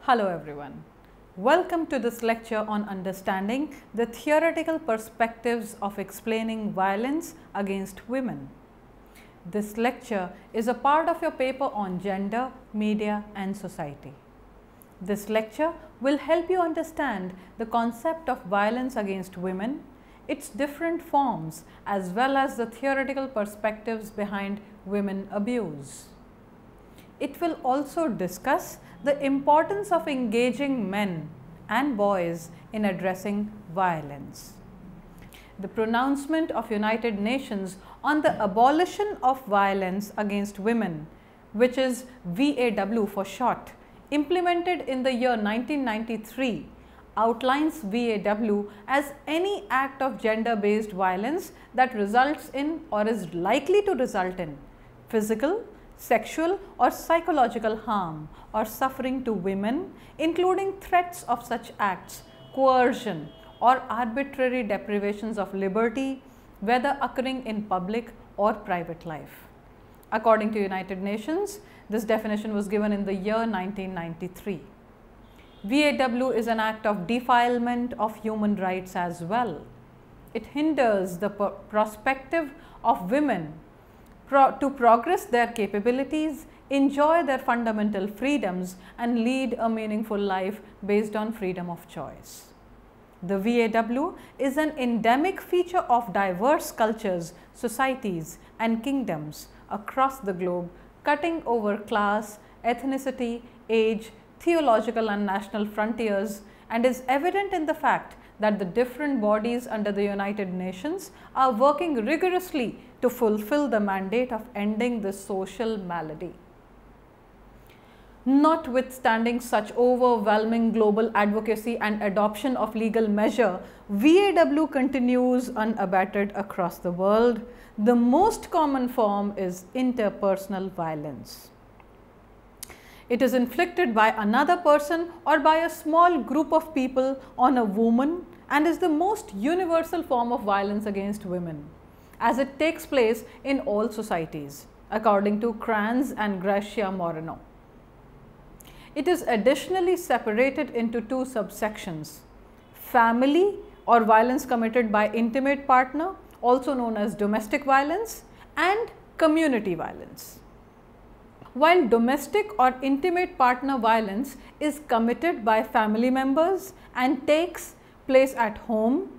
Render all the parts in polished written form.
Hello everyone. Welcome to this lecture on understanding the theoretical perspectives of explaining violence against women. This lecture is a part of your paper on gender, media and society. This lecture will help you understand the concept of violence against women, its different forms, as well as the theoretical perspectives behind women abuse. It will also discuss the importance of engaging men and boys in addressing violence. The pronouncement of United Nations on the abolition of violence against women, which is VAW for short, implemented in the year 1993, outlines VAW as any act of gender-based violence that results in or is likely to result in physical, sexual or psychological harm or suffering to women, including threats of such acts, coercion or arbitrary deprivations of liberty, whether occurring in public or private life. According to United Nations, this definition was given in the year 1993. VAW is an act of defilement of human rights as well. It hinders the perspective of women to progress their capabilities, enjoy their fundamental freedoms and lead a meaningful life based on freedom of choice. The VAW is an endemic feature of diverse cultures, societies and kingdoms across the globe, cutting over class, ethnicity, age, theological and national frontiers, and is evident in the fact that the different bodies under the United Nations are working rigorously to fulfill the mandate of ending this social malady. Notwithstanding such overwhelming global advocacy and adoption of legal measure, VAW continues unabated across the world. The most common form is interpersonal violence. It is inflicted by another person or by a small group of people on a woman and is the most universal form of violence against women, as it takes place in all societies, according to Kranz and Gracia Moreno. It is additionally separated into two subsections: family or violence committed by intimate partner, also known as domestic violence, and community violence. While domestic or intimate partner violence is committed by family members and takes place at home,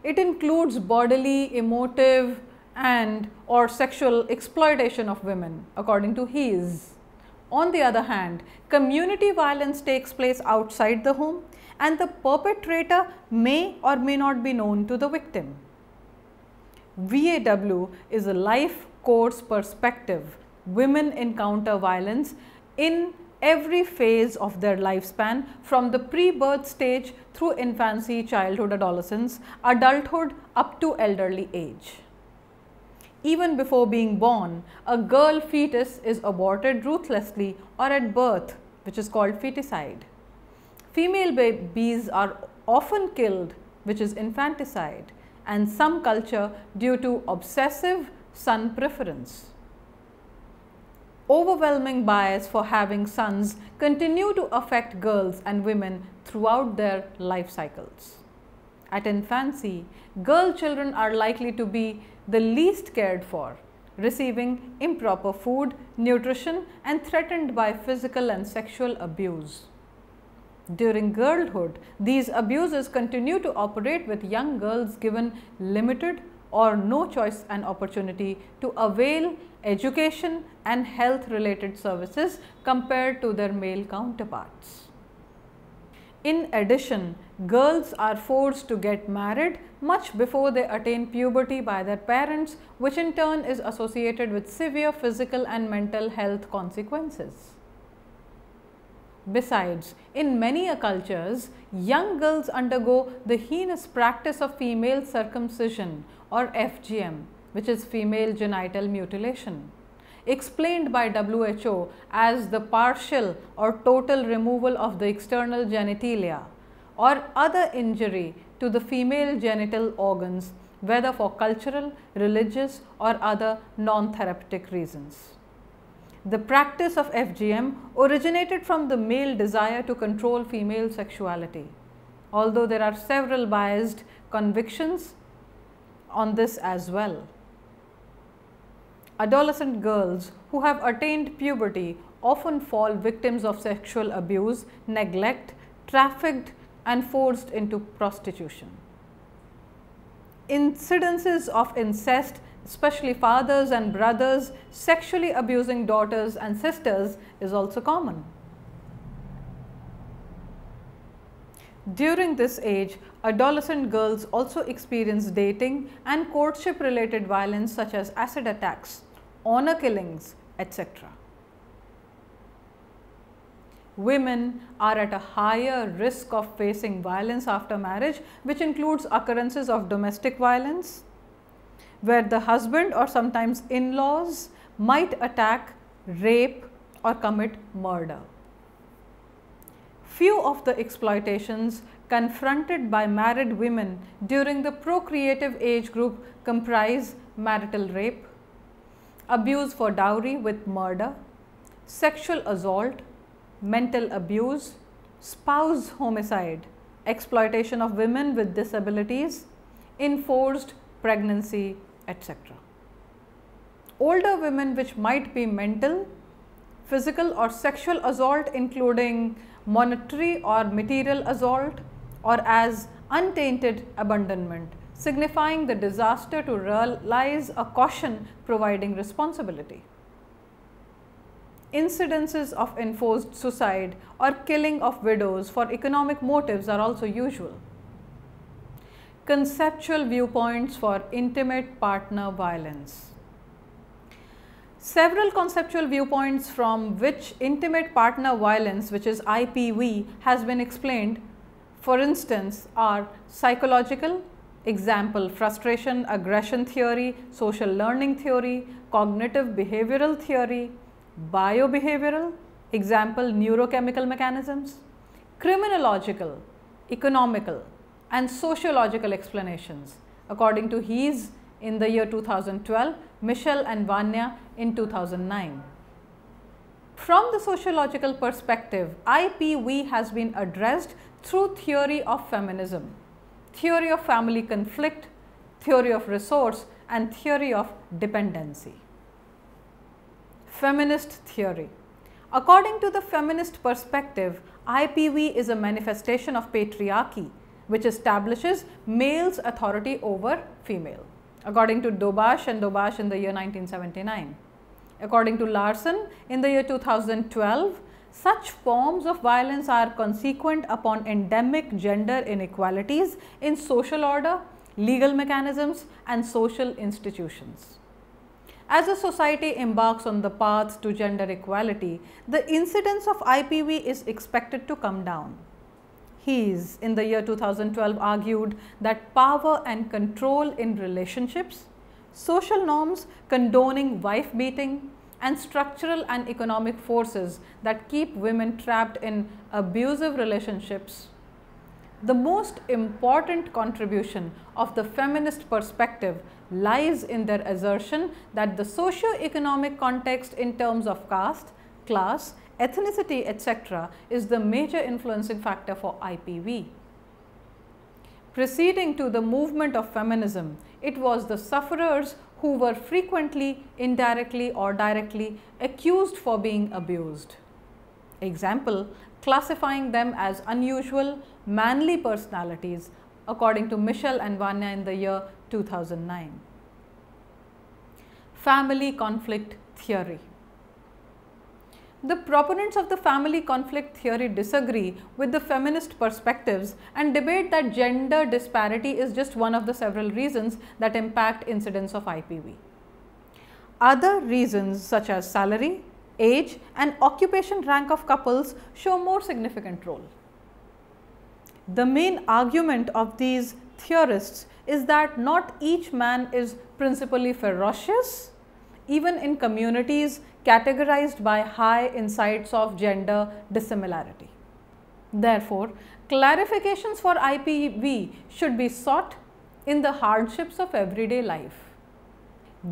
it includes bodily, emotive and or sexual exploitation of women, according to Hayes. On the other hand, community violence takes place outside the home and the perpetrator may or may not be known to the victim. VAW is a life course perspective. Women encounter violence in every phase of their lifespan, from the pre-birth stage through infancy, childhood, adolescence, adulthood up to elderly age. Even before being born, a girl fetus is aborted ruthlessly or at birth, which is called feticide. Female babies are often killed, which is infanticide, and some culture due to obsessive son preference. Overwhelming bias for having sons continue to affect girls and women throughout their life cycles. At infancy, girl children are likely to be the least cared for, receiving improper food, nutrition and threatened by physical and sexual abuse. During girlhood, these abuses continue to operate, with young girls given limited or no choice and opportunity to avail education and health related services compared to their male counterparts. In addition, girls are forced to get married much before they attain puberty by their parents, which in turn is associated with severe physical and mental health consequences. Besides, in many cultures, young girls undergo the heinous practice of female circumcision or FGM, which is female genital mutilation, explained by WHO as the partial or total removal of the external genitalia or other injury to the female genital organs, whether for cultural, religious or other non-therapeutic reasons. The practice of FGM originated from the male desire to control female sexuality, although there are several biased convictions on this as well. Adolescent girls who have attained puberty often fall victims of sexual abuse, neglect, trafficked and forced into prostitution. Incidences of incest, especially fathers and brothers sexually abusing daughters and sisters, is also common. During this age, adolescent girls also experience dating and courtship related violence such as acid attacks, honor killings, etc. Women are at a higher risk of facing violence after marriage, which includes occurrences of domestic violence, where the husband or sometimes in-laws might attack, rape or commit murder. Few of the exploitations confronted by married women during the procreative age group comprise marital rape, abuse for dowry with murder, sexual assault, mental abuse, spouse homicide, exploitation of women with disabilities, enforced pregnancy, etc. Older women which might be mental, physical or sexual assault including monetary or material assault, or as untainted abandonment, signifying the disaster to realize a caution providing responsibility. Incidences of enforced suicide or killing of widows for economic motives are also usual. Conceptual viewpoints for intimate partner violence. Several conceptual viewpoints from which intimate partner violence, which is IPV, has been explained, for instance, are psychological, example frustration aggression theory, social learning theory, cognitive behavioral theory, biobehavioral, example neurochemical mechanisms, criminological, economical and sociological explanations, according to Hees in the year 2012, Michel and Vanya in 2009. From the sociological perspective, IPV has been addressed through theory of feminism, theory of family conflict, theory of resource and theory of dependency. Feminist theory. According to the feminist perspective, IPV is a manifestation of patriarchy which establishes male's authority over female, according to Dobash and Dobash in the year 1979. According to Larson in the year 2012, such forms of violence are consequent upon endemic gender inequalities in social order, legal mechanisms and social institutions. As a society embarks on the path to gender equality, the incidence of IPV is expected to come down. Hees in the year 2012 argued that power and control in relationships, social norms condoning wife beating and structural and economic forces that keep women trapped in abusive relationships. The most important contribution of the feminist perspective lies in their assertion that the socio-economic context in terms of caste, class, ethnicity, etc. is the major influencing factor for IPV. Preceding to the movement of feminism, it was the sufferers who were frequently, indirectly or directly accused for being abused. Example, classifying them as unusual, manly personalities, according to Michel and Vanya in the year 2009. Family conflict theory. The proponents of the family conflict theory disagree with the feminist perspectives and debate that gender disparity is just one of the several reasons that impact incidence of IPV. Other reasons such as salary, age and occupation rank of couples show more significant role. The main argument of these theorists is that not each man is principally ferocious, even in communities categorized by high insights of gender dissimilarity. Therefore, clarifications for IPV should be sought in the hardships of everyday life.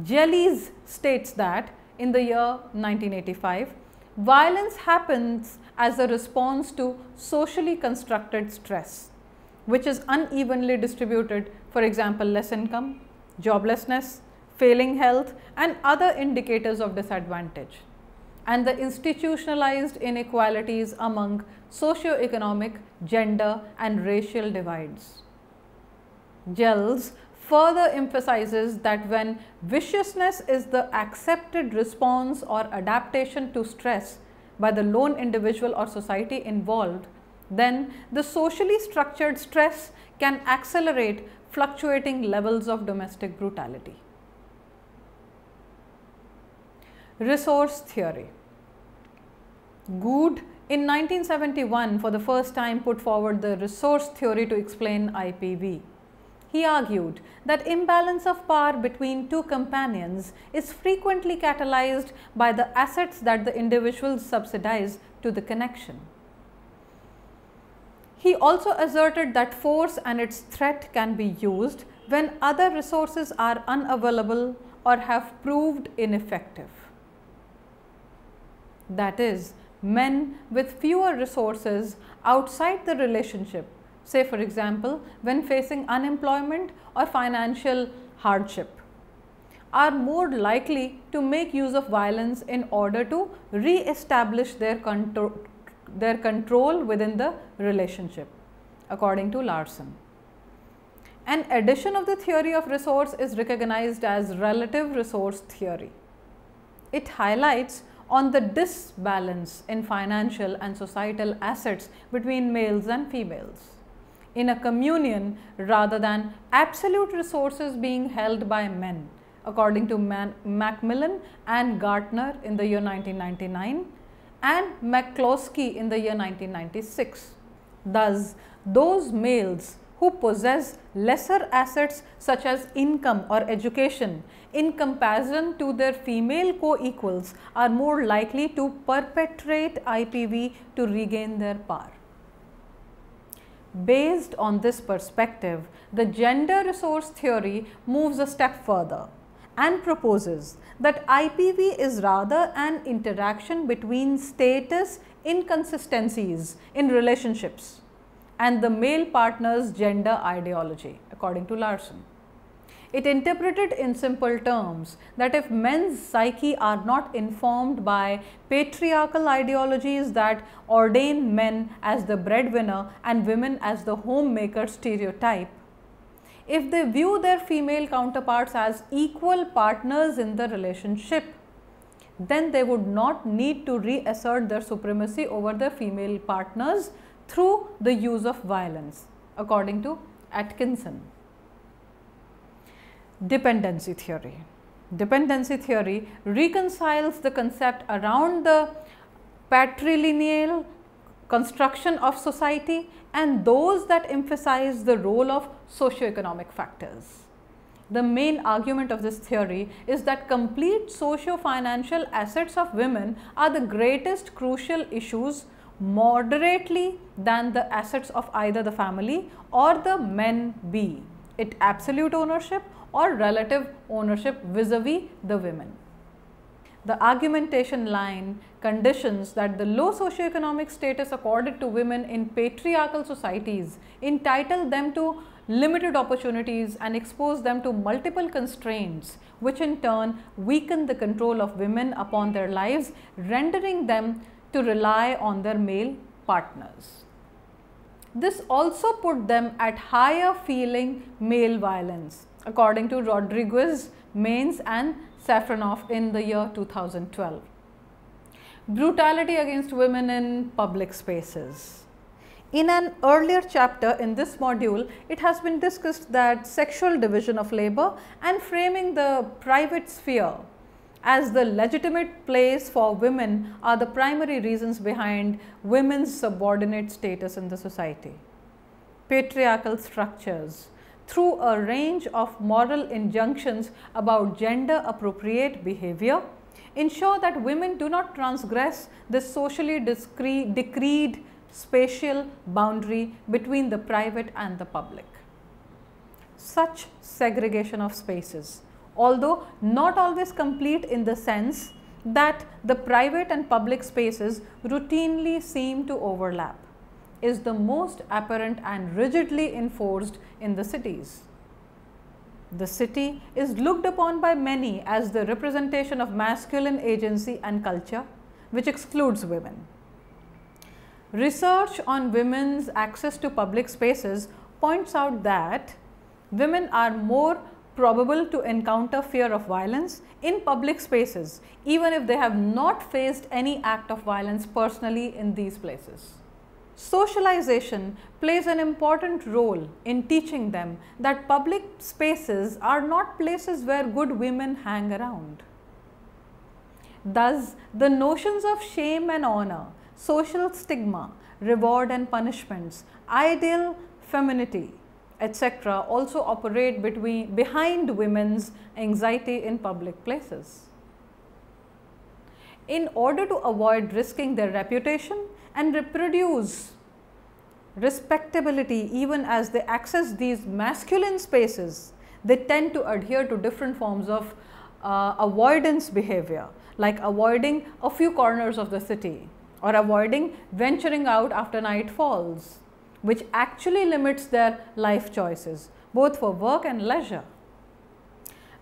Jellies states that in the year 1985, violence happens as a response to socially constructed stress, which is unevenly distributed, for example, less income, joblessness, failing health and other indicators of disadvantage, and the institutionalized inequalities among socio-economic, gender and racial divides. Gels further emphasizes that when viciousness is the accepted response or adaptation to stress by the lone individual or society involved, then the socially structured stress can accelerate fluctuating levels of domestic brutality. Resource theory. Good in 1971 for the first time put forward the resource theory to explain IPV. He argued that imbalance of power between two companions is frequently catalyzed by the assets that the individuals subsidize to the connection. He also asserted that force and its threat can be used when other resources are unavailable or have proved ineffective. That is, men with fewer resources outside the relationship, say for example, when facing unemployment or financial hardship, are more likely to make use of violence in order to re-establish their control within the relationship, according to Larson. An addition of the theory of resource is recognized as relative resource theory. It highlights on the disbalance in financial and societal assets between males and females in a communion rather than absolute resources being held by men, according to Macmillan and Gartner in the year 1999 and McCloskey in the year 1996. Thus, those males who possess lesser assets such as income or education in comparison to their female co-equals are more likely to perpetrate IPV to regain their power. Based on this perspective, the gender resource theory moves a step further and proposes that IPV is rather an interaction between status inconsistencies in relationships and the male partner's gender ideology, according to Larson. It interpreted in simple terms that if men's psyche are not informed by patriarchal ideologies that ordain men as the breadwinner and women as the homemaker stereotype, if they view their female counterparts as equal partners in the relationship, then they would not need to reassert their supremacy over their female partners through the use of violence, according to Atkinson. Dependency theory. Dependency theory reconciles the concept around the patrilineal construction of society and those that emphasize the role of socio-economic factors. The main argument of this theory is that complete socio-financial assets of women are the greatest crucial issues moderately than the assets of either the family or the men be it absolute ownership or relative ownership vis-a-vis the women. The argumentation line conditions that the low socioeconomic status accorded to women in patriarchal societies entitle them to limited opportunities and expose them to multiple constraints, which in turn weaken the control of women upon their lives, rendering them to rely on their male partners. This also put them at higher feeling male violence, according to Rodriguez, Maines and Safronoff in the year 2012. Brutality against women in public spaces. In an earlier chapter in this module, it has been discussed that sexual division of labor and framing the private sphere as the legitimate place for women are the primary reasons behind women's subordinate status in the society. Patriarchal structures, through a range of moral injunctions about gender appropriate behavior, ensure that women do not transgress this socially decreed spatial boundary between the private and the public. Such segregation of spaces, although not always complete in the sense that the private and public spaces routinely seem to overlap is the most apparent and rigidly enforced in the cities. The city is looked upon by many as the representation of masculine agency and culture, which excludes women. Research on women's access to public spaces points out that women are more probable to encounter fear of violence in public spaces, even if they have not faced any act of violence personally in these places. Socialization plays an important role in teaching them that public spaces are not places where good women hang around. Thus, the notions of shame and honor, social stigma, reward and punishments, ideal femininity, etc. also operate behind women's anxiety in public places. In order to avoid risking their reputation and reproduce respectability even as they access these masculine spaces, they tend to adhere to different forms of avoidance behavior, like avoiding a few corners of the city or avoiding venturing out after night falls, which actually limits their life choices, both for work and leisure.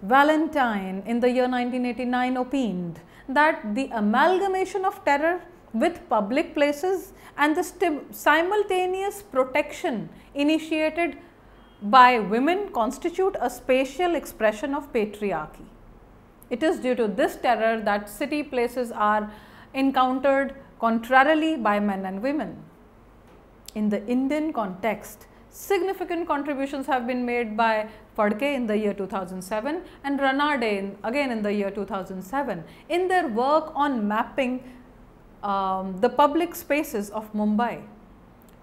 Valentine in the year 1989 opined that the amalgamation of terror with public places and the simultaneous protection initiated by women constitute a spatial expression of patriarchy. It is due to this terror that city places are encountered contrarily by men and women. In the Indian context, significant contributions have been made by Phadke in the year 2007 and Ranade again in the year 2007 in their work on mapping the public spaces of Mumbai.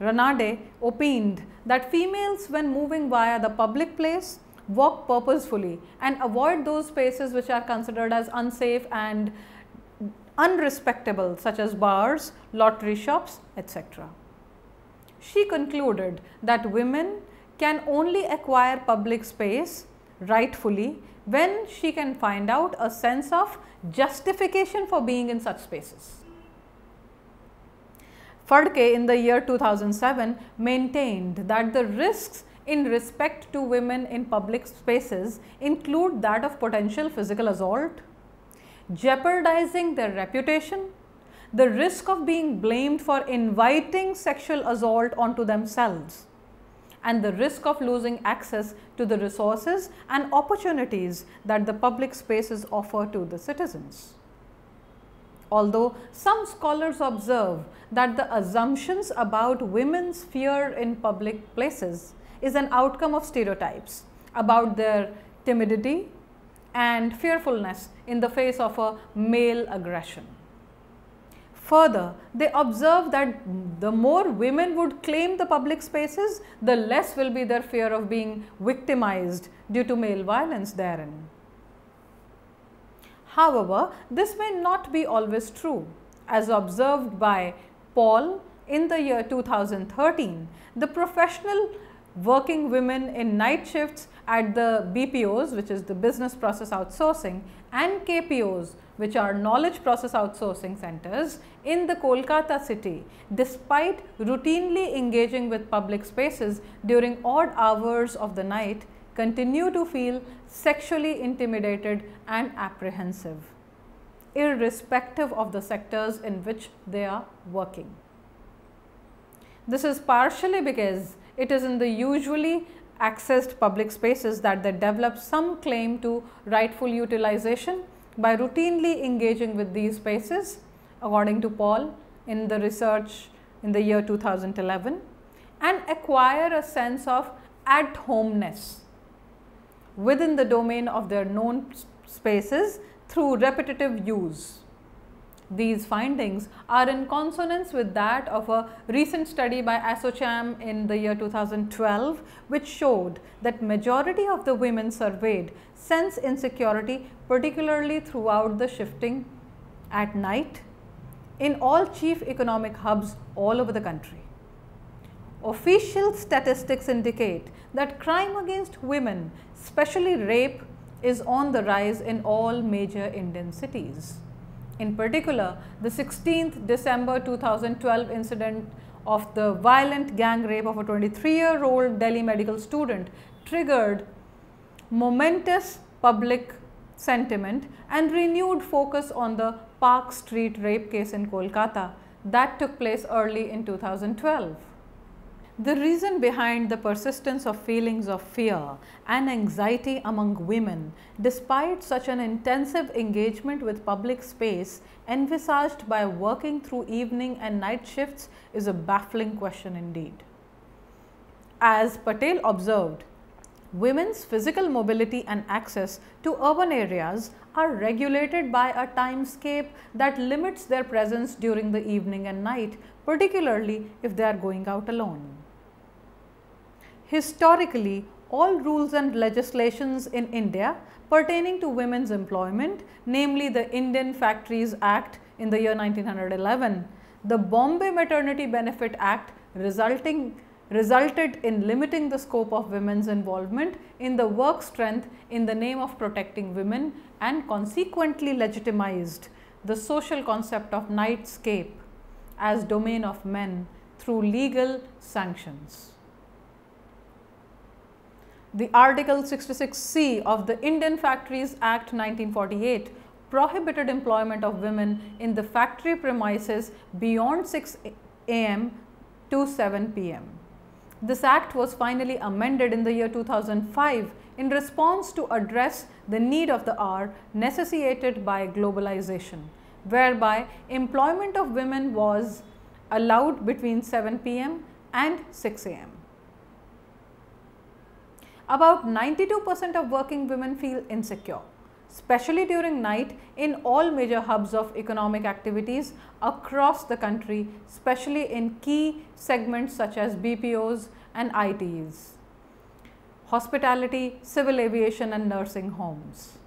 Ranade opined that females, when moving via the public place, walk purposefully and avoid those spaces which are considered as unsafe and unrespectable, such as bars, lottery shops, etc. She concluded that women can only acquire public space rightfully when she can find out a sense of justification for being in such spaces. Phadke in the year 2007 maintained that the risks in respect to women in public spaces include that of potential physical assault, jeopardizing their reputation, the risk of being blamed for inviting sexual assault onto themselves, and the risk of losing access to the resources and opportunities that the public spaces offer to the citizens. Although some scholars observe that the assumptions about women's fear in public places is an outcome of stereotypes about their timidity and fearfulness in the face of a male aggression. Further, they observe that the more women would claim the public spaces, the less will be their fear of being victimized due to male violence therein. However, this may not be always true. As observed by Paul in the year 2013, the professional working women in night shifts at the BPOs, which is the business process outsourcing, and KPOs, which are knowledge process outsourcing centers in the Kolkata city, despite routinely engaging with public spaces during odd hours of the night, continue to feel sexually intimidated and apprehensive, irrespective of the sectors in which they are working. This is partially because it is in the usually accessed public spaces that they develop some claim to rightful utilization by routinely engaging with these spaces, according to Paul in the research in the year 2011, and acquire a sense of at-homeness within the domain of their known spaces through repetitive use. These findings are in consonance with that of a recent study by Asocham in the year 2012, which showed that majority of the women surveyed sense insecurity, particularly throughout the shifting at night in all chief economic hubs all over the country. Official statistics indicate that crime against women, especially rape, is on the rise in all major Indian cities. In particular, the 16th December 2012 incident of the violent gang rape of a 23-year-old Delhi medical student triggered momentous public sentiment and renewed focus on the Park Street rape case in Kolkata that took place early in 2012. The reason behind the persistence of feelings of fear and anxiety among women, despite such an intensive engagement with public space envisaged by working through evening and night shifts, is a baffling question indeed. As Patel observed, women's physical mobility and access to urban areas are regulated by a timescape that limits their presence during the evening and night, particularly if they are going out alone. Historically, all rules and legislations in India pertaining to women's employment, namely the Indian Factories Act in the year 1911, the Bombay Maternity Benefit Act resulted in limiting the scope of women's involvement in the work strength in the name of protecting women, and consequently legitimized the social concept of nightscape as domain of men through legal sanctions. The Article 66C of the Indian Factories Act 1948 prohibited employment of women in the factory premises beyond 6 am to 7 pm. This act was finally amended in the year 2005 in response to address the need of the hour necessitated by globalization, whereby employment of women was allowed between 7 pm and 6 am. About 92% of working women feel insecure, especially during night, in all major hubs of economic activities across the country, especially in key segments such as BPOs and ITs, hospitality, civil aviation and nursing homes.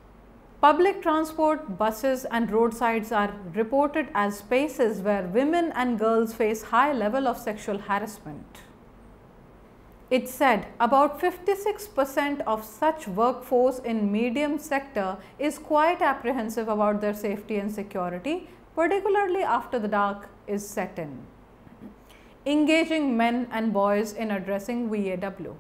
Public transport, buses and roadsides are reported as spaces where women and girls face high level of sexual harassment. It said about 56% of such workforce in medium sector is quite apprehensive about their safety and security, particularly after the dark is set in. Engaging men and boys in addressing VAW.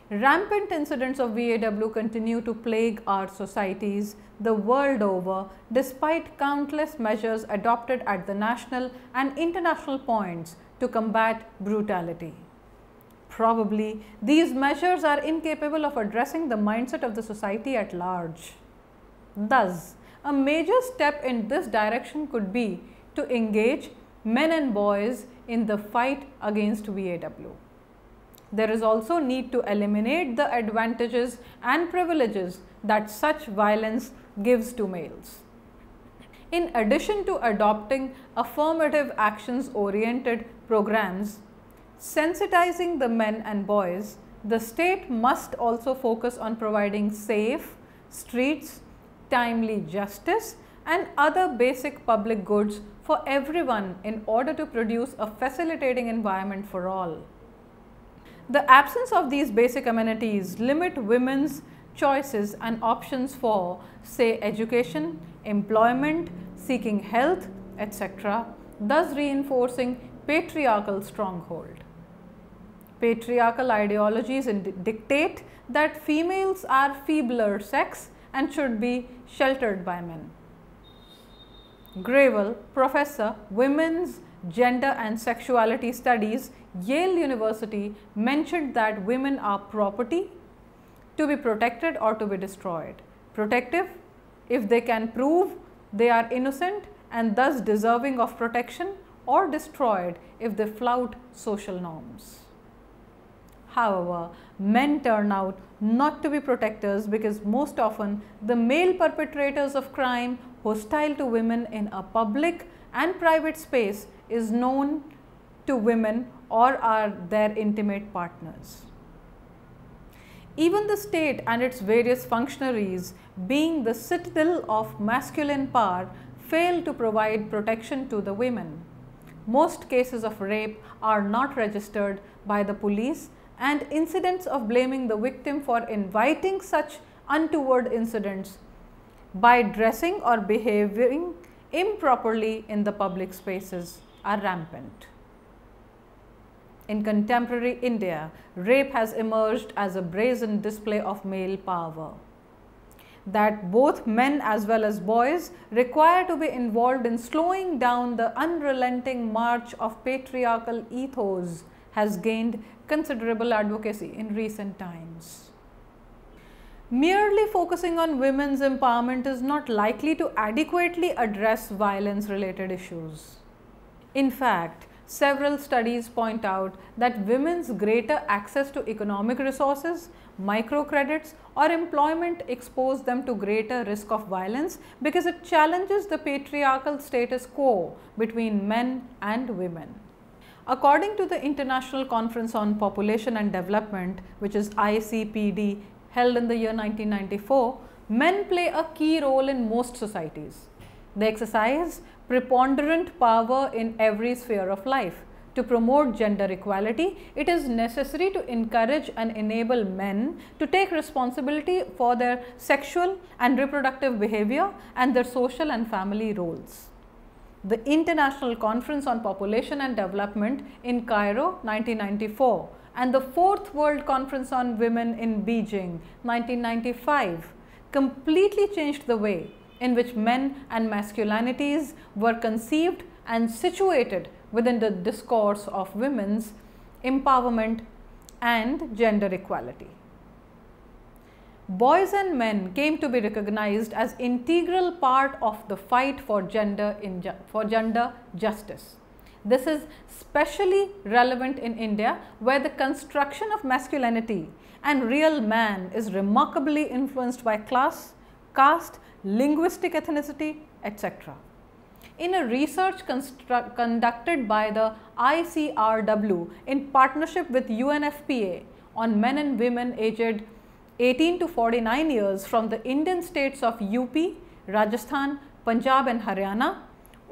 Rampant incidents of VAW continue to plague our societies the world over, despite countless measures adopted at the national and international points to combat brutality. Probably, these measures are incapable of addressing the mindset of the society at large. Thus, a major step in this direction could be to engage men and boys in the fight against VAW. There is also need to eliminate the advantages and privileges that such violence gives to males. In addition to adopting affirmative actions oriented programs, sensitizing the men and boys, the state must also focus on providing safe streets, timely justice and other basic public goods for everyone in order to produce a facilitating environment for all. The absence of these basic amenities limit women's choices and options for, say, education, employment, seeking health, etc., thus reinforcing patriarchal stronghold. Patriarchal ideologies dictate that females are feebler sex and should be sheltered by men. Gravel, Professor, Women's Gender and Sexuality Studies, Yale University, mentioned that women are property to be protected or to be destroyed. Protective if they can prove they are innocent and thus deserving of protection, or destroyed if they flout social norms. However, men turn out not to be protectors because most often the male perpetrators of crime hostile to women in a public and private space is known to women or are their intimate partners. Even the state and its various functionaries, being the citadel of masculine power, fail to provide protection to the women. Most cases of rape are not registered by the police, and incidents of blaming the victim for inviting such untoward incidents by dressing or behaving improperly in the public spaces are rampant. In contemporary India, rape has emerged as a brazen display of male power. That both men as well as boys require to be involved in slowing down the unrelenting march of patriarchal ethos has gained considerable advocacy in recent times. Merely focusing on women's empowerment is not likely to adequately address violence-related issues. In fact, several studies point out that women's greater access to economic resources, microcredits or employment expose them to greater risk of violence because it challenges the patriarchal status quo between men and women. According to the International Conference on Population and Development, which is ICPD, held in the year 1994, men play a key role in most societies. They exercise preponderant power in every sphere of life. To promote gender equality, it is necessary to encourage and enable men to take responsibility for their sexual and reproductive behavior and their social and family roles. The International Conference on Population and Development in Cairo 1994 and the Fourth World Conference on Women in Beijing 1995 completely changed the way in which men and masculinities were conceived and situated within the discourse of women's empowerment and gender equality. Boys and men came to be recognized as integral part of the fight for gender justice. This is especially relevant in India, where the construction of masculinity and real man is remarkably influenced by class, caste, linguistic ethnicity, etc. In a research conducted by the ICRW in partnership with UNFPA on men and women aged 18 to 49 years from the Indian states of UP, Rajasthan, Punjab and Haryana,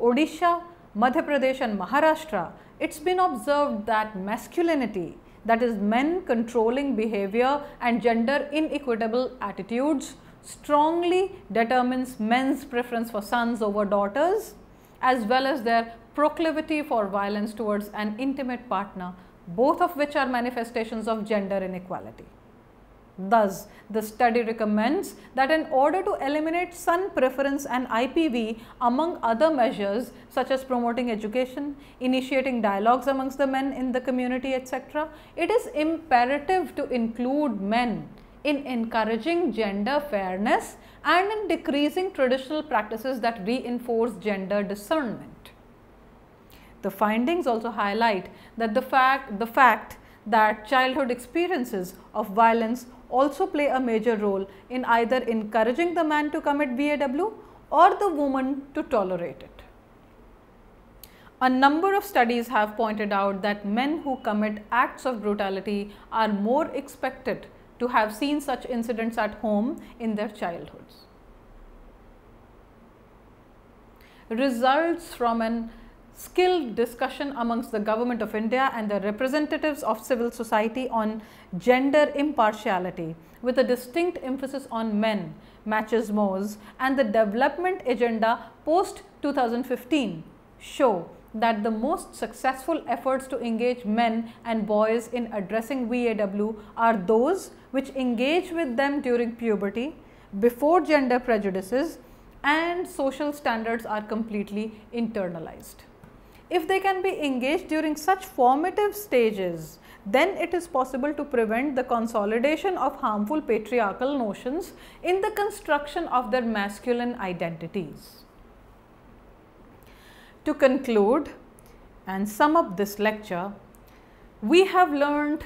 Odisha, Madhya Pradesh and Maharashtra, it's been observed that masculinity, that is men controlling behavior and gender inequitable attitudes, strongly determines men's preference for sons over daughters, as well as their proclivity for violence towards an intimate partner, both of which are manifestations of gender inequality. Thus, the study recommends that in order to eliminate son preference and IPV among other measures such as promoting education, initiating dialogues amongst the men in the community, etc., it is imperative to include men in encouraging gender fairness and in decreasing traditional practices that reinforce gender discernment. The findings also highlight that the fact that childhood experiences of violence also play a major role in either encouraging the man to commit VAW or the woman to tolerate it. A number of studies have pointed out that men who commit acts of brutality are more expected to have seen such incidents at home in their childhoods. Results from an skilled discussion amongst the Government of India and the representatives of civil society on gender impartiality with a distinct emphasis on men, machismos and the development agenda post 2015 show that the most successful efforts to engage men and boys in addressing VAW are those which engage with them during puberty, before gender prejudices and social standards are completely internalized. If they can be engaged during such formative stages, then it is possible to prevent the consolidation of harmful patriarchal notions in the construction of their masculine identities. To conclude and sum up this lecture, we have learned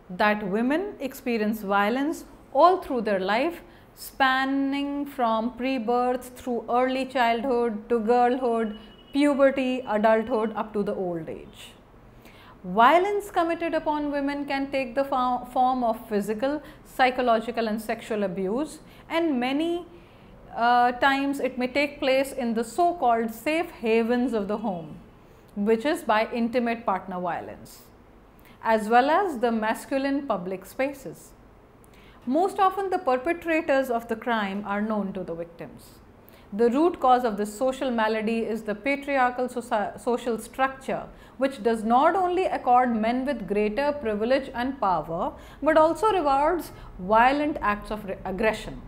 that women experience violence all through their life, spanning from pre-birth through early childhood to girlhood, puberty, adulthood up to the old age. Violence committed upon women can take the form of physical, psychological and sexual abuse, and many times it may take place in the so-called safe havens of the home, which is by intimate partner violence, as well as the masculine public spaces. Most often the perpetrators of the crime are known to the victims. The root cause of this social malady is the patriarchal social structure, which does not only accord men with greater privilege and power, but also rewards violent acts of aggression.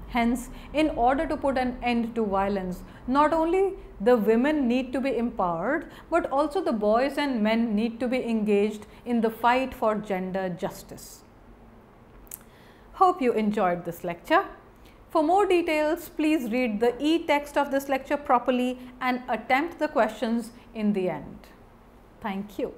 Hence, in order to put an end to violence, not only the women need to be empowered, but also the boys and men need to be engaged in the fight for gender justice. Hope you enjoyed this lecture. For more details, please read the e-text of this lecture properly and attempt the questions in the end. Thank you.